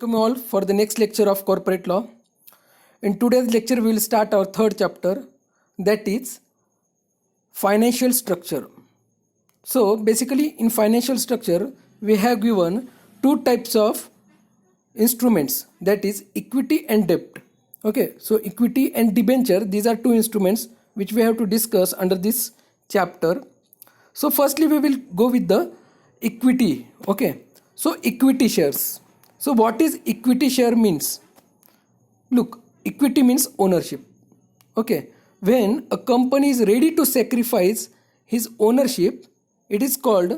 Welcome all for the next lecture of corporate law. In today's lecture, we will start our third chapter, that is financial structure. So basically in financial structure, we have given two types of instruments, that is equity and debt. Okay, so equity and debenture, these are two instruments which we have to discuss under this chapter. So firstly we will go with the equity. Okay, so equity shares. So what is equity share means? Look, equity means ownership. Okay, when a company is ready to sacrifice his ownership, it is called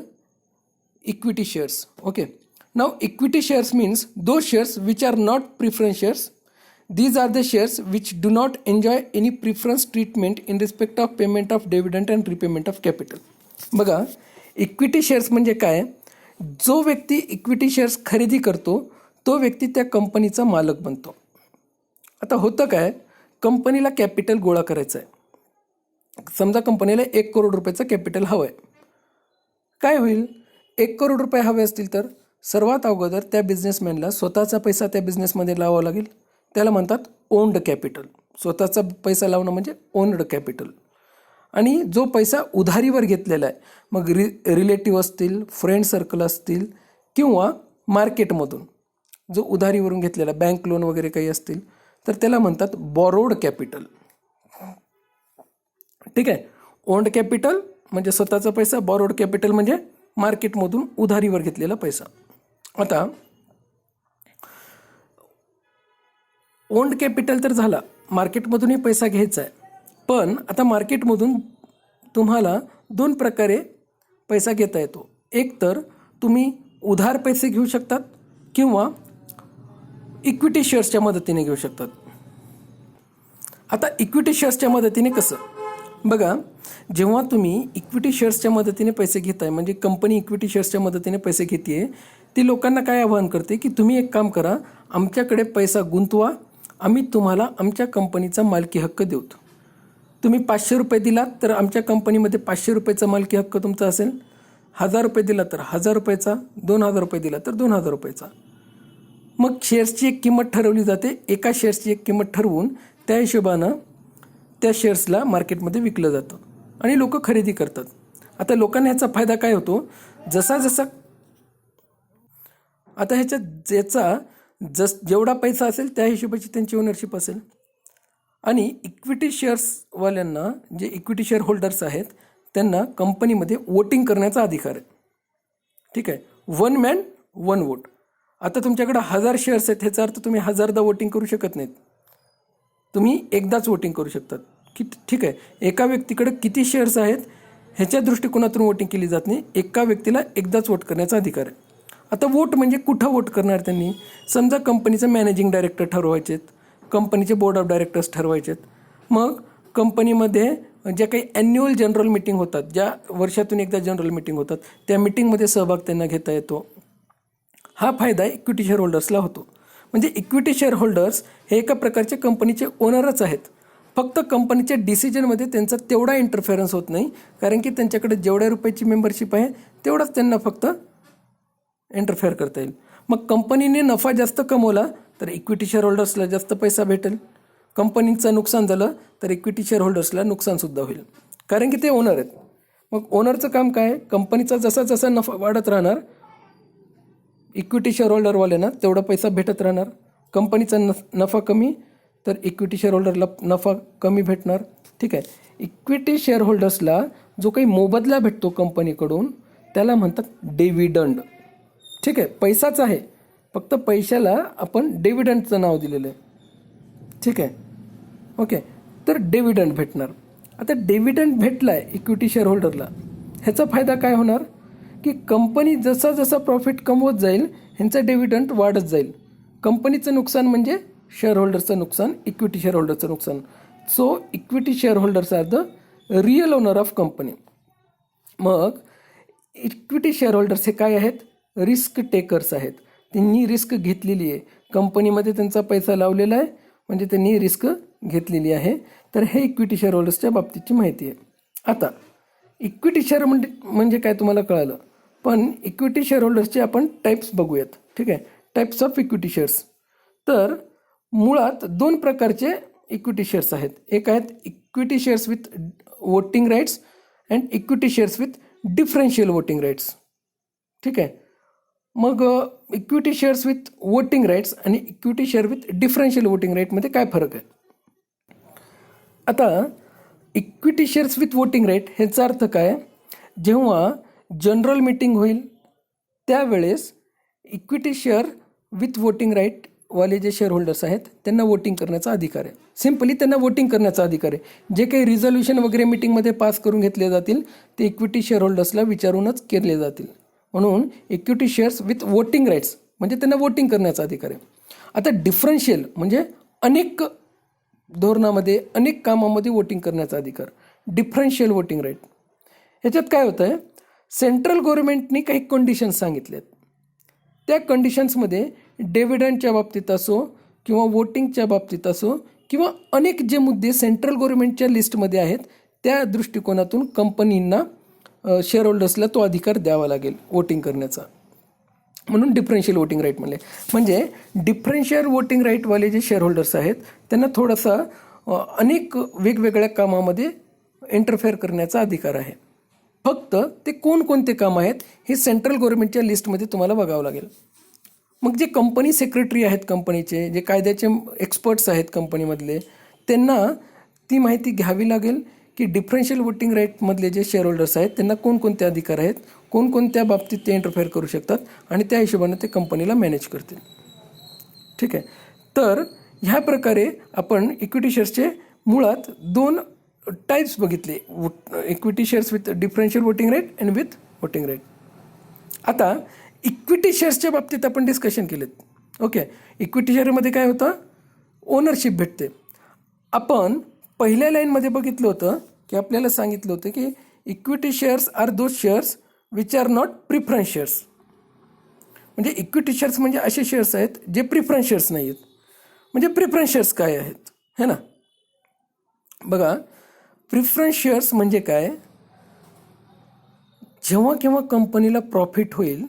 equity shares. Okay, now equity shares means those shares which are not preference shares. These are the shares which do not enjoy any preference treatment in respect of payment of dividend and repayment of capital. बघा, equity shares म्हणजे काय? जो व्यक्ती equity shares खरेदी करतो तो व्यक्ती त्या कंपनीचा मालक बनतो. आता होतं काय, कंपनीला कॅपिटल गोळा करायचं आहे. समजा कंपनीला 1 करोड रुपयाचं कॅपिटल हवं आहे. काय होईल? 1 करोड रुपये हवे असतील तर सर्वात अगोदर त्या बिझनेसमॅनला स्वतःचा पैसा त्या बिझनेसमध्ये लावावा लागेल. त्याला म्हणतात ओन्ड कॅपिटल. स्वतःचा पैसा लावणं म्हणजे ओन्ड कॅपिटल. आणि जो पैसा उधारीवर घेतलेला आहे, मग रिलेटिव्ह असतील, फ्रेंड सर्कल असतील किंवा मार्केटमधून जो उधारीवरून घेतलेला, बँक लोन वगैरे काही असतील तर त्याला म्हणतात बॉरोड कॅपिटल. ठीक आहे, ओन्ड कॅपिटल म्हणजे स्वतःचा पैसा, बॉरोड कॅपिटल म्हणजे मार्केटमधून उधारीवर घेतलेला पैसा. आता ओन्ड कॅपिटल तर झाला, मार्केटमधूनही पैसा घ्यायचा आहे. पण आता मार्केटमधून तुम्हाला दोन प्रकारे पैसा घेता येतो. एक तर तुम्ही उधार पैसे घेऊ शकतात किंवा इक्विटी शेअर्सच्या मदतीने घेऊ शकतात. आता इक्विटी शेअर्सच्या मदतीने कसं? बघा, जेव्हा तुम्ही इक्विटी शेअर्सच्या मदतीने पैसे घेताय, म्हणजे कंपनी इक्विटी शेअर्सच्या मदतीने पैसे घेते, ती लोकांना काय आवाहन करते की तुम्ही एक काम करा, आमच्याकडे पैसा गुंतवा, आम्ही तुम्हाला आमच्या कंपनीचा मालकी हक्क देऊ. तुम्ही 500 रुपये दिलात तर आमच्या कंपनीमध्ये 500 रुपयाचा मालकी हक्क तुमचा असेल. 1000 रुपये दिला तर 1000 रुपयाचा, 2000 रुपये दिला तर 2000 रुपयाचा. मग शेअर्सची एक किंमत ठरवली जाते. एका शेअर्सची एक किंमत ठरवून त्या हिशोबानं त्या शेअर्सला मार्केटमध्ये विकलं जातं आणि लोक खरेदी करतात. आता लोकांना ह्याचा फायदा काय होतो? जसा आता ह्याच्या जेवढा पैसा असेल त्या हिशोबाची त्यांची ओनरशिप असेल. आणि इक्विटी शेअर्सवाल्यांना, जे इक्विटी शेअर होल्डर्स आहेत, त्यांना कंपनीमध्ये वोटिंग करण्याचा अधिकार आहे. ठीक आहे, 1 मॅन 1 वोट. आता तुमच्याकडे 1000 शेअर्स आहेत, ह्याचा अर्थ तुम्ही 1000दा वोटिंग करू शकत नाहीत. तुम्ही एकदाच वोटिंग करू शकतात. ठीक आहे, एका व्यक्तीकडे किती शेअर्स आहेत ह्याच्या दृष्टिकोनातून वोटिंग केली जात नाही. एका व्यक्तीला एकदाच वोट करण्याचा अधिकार आहे. आता वोट म्हणजे कुठं वोट करणार त्यांनी? समजा कंपनीचं मॅनेजिंग डायरेक्टर ठरवायचेत, कंपनीचे बोर्ड ऑफ डायरेक्टर्स ठरवायचेत. मग कंपनीमध्ये ज्या काही ॲन्युअल जनरल मीटिंग होतात, ज्या वर्षातून एकदा जनरल मीटिंग होतात, त्या मीटिंगमध्ये सहभाग त्यांना घेता येतो. हा फायदा इक्विटी शेअर होल्डर्सला होतो. म्हणजे इक्विटी शेअर होल्डर्स हे एका प्रकारचे कंपनीचे ओनरच आहेत. फक्त कंपनीच्या डिसिजनमध्ये त्यांचा तेवढा इंटरफेरन्स होत नाही, कारण की त्यांच्याकडे जेवढ्या रुपयाची मेंबरशिप आहे तेवढाच त्यांना फक्त इंटरफेअर करता येईल. मग कंपनीने नफा जास्त कमवला तर इक्विटी शेअर होल्डर्सला जास्त पैसा भेटेल. कंपनीचं नुकसान झालं तर इक्विटी शेअर होल्डर्सला नुकसानसुद्धा होईल, कारण की ते ओनर आहेत. मग ओनरचं काम काय? कंपनीचा जसा जसा नफा वाढत राहणार, इक्विटी शेअर होल्डरवाल्यांना तेवढा पैसा भेटत राहणार. कंपनीचा नफा कमी तर इक्विटी शेअर होल्डरला नफा कमी भेटणार. ठीक आहे, इक्विटी शेअर होल्डर्सला जो काही मोबदला भेटतो कंपनीकडून त्याला म्हणतात डिव्हिडंड. ठीक आहे, पैसाच आहे, फक्त पैशाला आपण डिव्हिडंडचं नाव दिलेलं आहे. ठीक आहे, ओके, तर डिव्हिडंड भेटणार. आता डिव्हिडंड भेटला आहे इक्विटी शेअर होल्डरला, ह्याचा फायदा काय होणार की कंपनी जसा जसा प्रॉफिट कमवत जाईल ह्यांचा डिव्हिडंड वाढत जाईल. कंपनीचं नुकसान म्हणजे शेअर होल्डरचं नुकसान, इक्विटी शेअर होल्डरचं नुकसान. So equity share holders are the real owner of company. मग इक्विटी शेअर होल्डर्स हे काय आहेत? रिस्क टेकर्स आहेत. त्यांनी रिस्क घेतलेली आहे, कंपनीमध्ये त्यांचा पैसा लावलेला आहे म्हणजे त्यांनी रिस्क घेतलेली आहे. तर हे इक्विटी शेअर होल्डर्सच्या बाबतीची माहिती आहे. आता इक्विटी शेअर म्हणजे काय तुम्हाला कळालं, पण इक्विटी शेअर होल्डर्सचे आपण टाईप्स बघूयात. ठीक आहे, टाईप्स ऑफ इक्विटी शेअर्स. तर मुळात दोन प्रकारचे इक्विटी शेअर्स आहेत. एक आहेत equity shares with voting rights and equity shares with differential voting rights. ठीक आहे. मग equity shares with voting rights आणि equity share with differential voting राईटमध्ये काय फरक आहे? आता equity shares with voting right ह्याचा अर्थ काय? जेव्हा जनरल मीटिंग होईल त्यावेळेस equity share with voting right वाले जे शेअर होल्डर्स आहेत त्यांना वोटिंग करण्याचा अधिकार आहे. सिम्पली त्यांना वोटिंग करण्याचा अधिकार आहे. जे काही रिझोल्युशन वगैरे मीटिंगमध्ये पास करून घेतले जातील ते इक्विटी शेअर होल्डर्सला विचारूनच केले जातील. म्हणून equity shares with voting rights म्हणजे त्यांना वोटिंग करण्याचा अधिकार आहे. आता डिफरन्शियल म्हणजे अनेक धोरणामध्ये अनेक कामामध्ये वोटिंग करण्याचा अधिकार, डिफरन्शियल वोटिंग राईट. ह्याच्यात काय होतं आहे, सेंट्रल गव्हर्नमेंटनी काही कंडिशन्स सांगितल्यात. त्या कंडिशन्समध्ये डिव्हिडंडच्या बाबतीत असो किंवा वोटिंगच्या बाबतीत असो किंवा अनेक जे मुद्दे सेंट्रल गव्हर्नमेंटच्या लिस्टमध्ये आहेत त्या दृष्टिकोनातून कंपनींना शेअर होल्डर्सला तो अधिकार द्यावा लागेल वोटिंग करण्याचा. म्हणून डिफरन्शियल वोटिंग राईट म्हणले. म्हणजे डिफरन्शियल वोटिंग राईटवाले जे शेअर होल्डर्स आहेत त्यांना थोडासा अनेक वेगवेगळ्या कामामध्ये इंटरफेअर करण्याचा अधिकार आहे. फक्त ते कोणकोणते काम आहेत हे सेंट्रल गव्हर्नमेंटच्या लिस्टमध्ये तुम्हाला बघावं लागेल. मग जे कंपनी सेक्रेटरी आहेत, कंपनीचे जे कायद्याचे एक्सपर्ट्स आहेत कंपनीमधले, त्यांना ती माहिती घ्यावी लागेल की डिफरन्शियल वोटिंग राईटमधले जे शेअर होल्डर्स आहेत त्यांना कोणकोणते अधिकार आहेत, कोणकोणत्या बाबतीत ते इंटरफेअर करू शकतात आणि त्या हिशोबाने ते कंपनीला मॅनेज करतील. ठीक आहे. तर ह्या प्रकारे आपण इक्विटी शेअर्सचे मुळात दोन टाईप्स बघितले, equity shares with differential voting right and with voting right. आता इक्विटी शेअर्सच्या बाबतीत आपण डिस्कशन केलेत. ओके. इक्विटी शेअरमध्ये काय होतं, ओनरशिप भेटते. आपण पहिल्या लाईनमध्ये बघितलं होतं की आपल्याला सांगितलं होतं की equity shares are those shares which are not preference shares. म्हणजे इक्विटी शेअर्स म्हणजे असे शेअर्स आहेत जे प्रिफरन्स शेअर्स नाही आहेत. म्हणजे प्रिफरन्स शेअर्स काय आहेत है ना. बघा, प्रिफरन्स शेअर्स म्हणजे काय, जेव्हा केव्हा कंपनीला प्रॉफिट होईल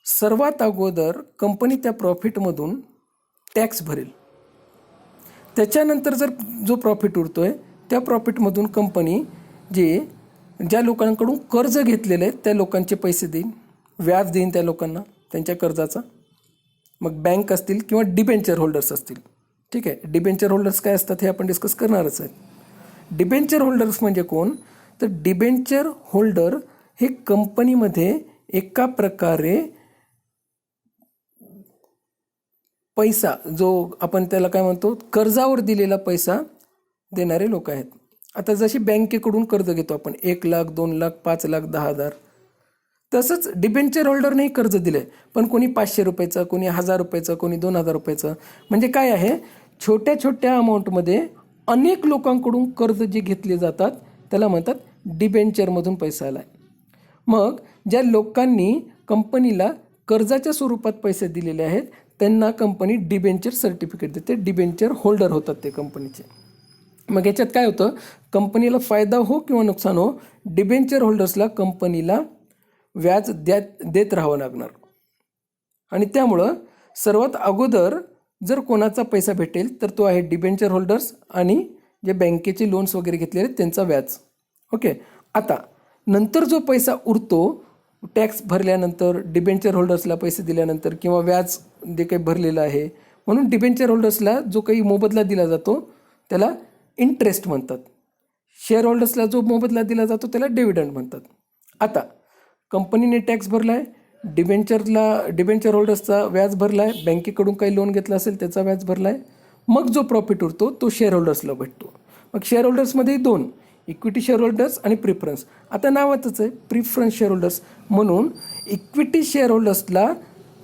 सर्वात अगोदर कंपनी त्या प्रॉफिटमधून टॅक्स भरेल. त्याच्यानंतर जर जो प्रॉफिट उरतोय त्या प्रॉफिटमधून कंपनी ज्या लोकांकडून कर्ज घेतलेलं आहे त्या लोकांचे पैसे देईल, व्याज देईन त्या लोकांना त्यांच्या कर्जाचा. मग बँक असतील किंवा डिबेंचर होल्डर्स असतील. ठीक आहे. डिबेंचर होल्डर्स काय असतात हे आपण डिस्कस करणारच आहे. डिबेंचर होल्डर्स म्हणजे कोण, तर डिबेंचर होल्डर हे कंपनीमध्ये एका प्रकारे पैसा, जो आपण त्याला काय म्हणतो कर्जावर दिलेला पैसा देणारे लोक आहेत. आता जशी बँकेकडून कर्ज घेतो आपण 1 लाख, 2 लाख, 5 लाख, 10,000, तसंच डिबेंचर होल्डरनेही कर्ज दिलं आहे. पण कोणी 500 रुपयाचं, कोणी 1000 रुपयाचं, कोणी 2000 रुपयाचं. म्हणजे काय आहे, छोट्या छोट्या अमाऊंटमध्ये अनेक लोकांकडून कर्ज जे घेतले जातात त्याला म्हणतात डिबेंचरमधून पैसा आला आहे. मग ज्या लोकांनी कंपनीला कर्जाच्या स्वरूपात पैसे दिलेले आहेत त्यांना कंपनी डिबेंचर सर्टिफिकेट देते, डिबेंचर होल्डर होतात ते कंपनीचे. मग याच्यात काय होतं, कंपनीला फायदा हो किंवा नुकसान हो, डिबेंचर होल्डर्सला कंपनीला व्याज देत राहावं लागणार. आणि त्यामुळं सर्वात अगोदर जर कोणाचा पैसा भेटेल तर तो आहे डिबेंचर होल्डर्स आणि जे बँकेचे लोन्स वगैरे घेतलेले त्यांचा व्याज. ओके. आता नंतर जो पैसा उरतो टॅक्स भरल्यानंतर, डिबेंचर होल्डर्सला पैसे दिल्यानंतर किंवा व्याज जे काही भरलेलं आहे, म्हणून डिबेंचर होल्डर्सला जो काही मोबदला दिला जातो त्याला इंटरेस्ट म्हणतात. शेअर होल्डर्सला जो मोबदला दिला जातो त्याला डिव्हिडंड म्हणतात. आता कंपनीने टॅक्स भरला आहे, डिबेंचर होल्डर्सचा व्याज भरला आहे, बँकेकडून काही लोन घेतला असेल त्याचा व्याज भरला आहे. मग जो प्रॉफिट उरतो तो शेअर होल्डर्सला भेटतो. मग शेअर होल्डर्समध्ये दोन, इक्विटी शेअर होल्डर्स आणि प्रिफरन्स. आता नावातच आहे प्रिफरन्स शेअर होल्डर्स, म्हणून इक्विटी शेअर होल्डर्सला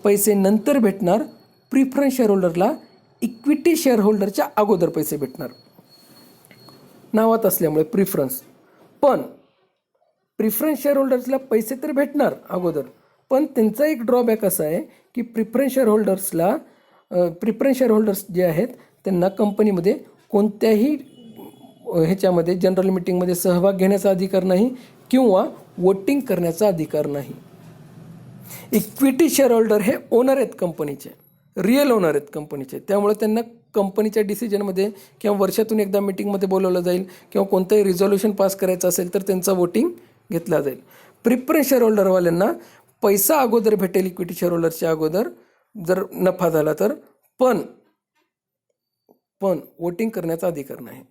पैसे नंतर भेटणार, प्रिफरन्स शेअर होल्डरला इक्विटी शेअर होल्डरच्या अगोदर पैसे भेटणार नावात असल्यामुळे प्रिफरन्स. पण प्रिफरन्स शेअर होल्डर्सला पैसे तर भेटणार अगोदर, पण त्यांचा एक ड्रॉबॅक असा आहे की प्रिफरन्स शेअर होल्डर्स जे आहेत त्यांना कंपनीमध्ये कोणत्याही ह्याच्यामध्ये जनरल मीटिंगमध्ये सहभाग घेण्याचा अधिकार नाही किंवा वोटिंग करण्याचा अधिकार नाही. इक्विटी शेअर होल्डर हे ओनर आहेत कंपनीचे, रिअल ओनर आहेत कंपनीचे, त्यामुळे त्यांना कंपनीच्या डिसिजनमध्ये किंवा वर्षातून एकदा मीटिंगमध्ये बोलवलं जाईल किंवा कोणतंही रिझोल्युशन पास करायचं असेल तर त्यांचा वोटिंग घेतला जाईल. प्रिफरन्स शेअर होल्डरवाल्यांना पैसा अगोदर भेटेल इक्विटी शेअर होल्डरच्या अगोदर जर नफा झाला तर, पण वोटिंग करण्याचा अधिकार नाही.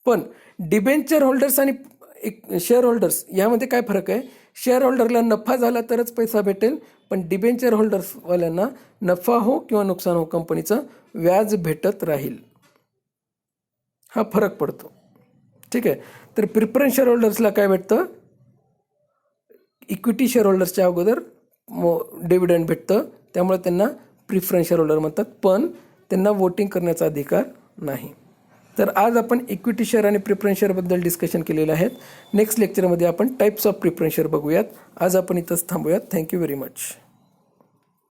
पण डिबेंचर होल्डर्स आणि शेअर होल्डर्स यामध्ये काय फरक आहे? शेअर होल्डरला नफा झाला तरच पैसा भेटेल, पण डिबेंचर होल्डर्सवाल्यांना नफा हो किंवा नुकसान हो कंपनीचं व्याज भेटत राहील. हा फरक पडतो. ठीक आहे. तर प्रिफरन्स शेअर होल्डर्सला काय भेटतं? इक्विटी शेअर होल्डर्सच्या अगोदर डिव्हिडंड भेटतं, त्यामुळे त्यांना प्रिफरन्स शेअर होल्डर म्हणतात, पण त्यांना वोटिंग करण्याचा अधिकार नाही. तर आज आपण इक्विटी शेअर आणि प्रिफरन्स शेअरबद्दल डिस्कशन केलेलं आहे. नेक्स्ट लेक्चरमध्ये आपण टाईप्स ऑफ प्रिफरन्स शेअर बघूयात. आज आपण इथंच थांबूयात. Thank you very much.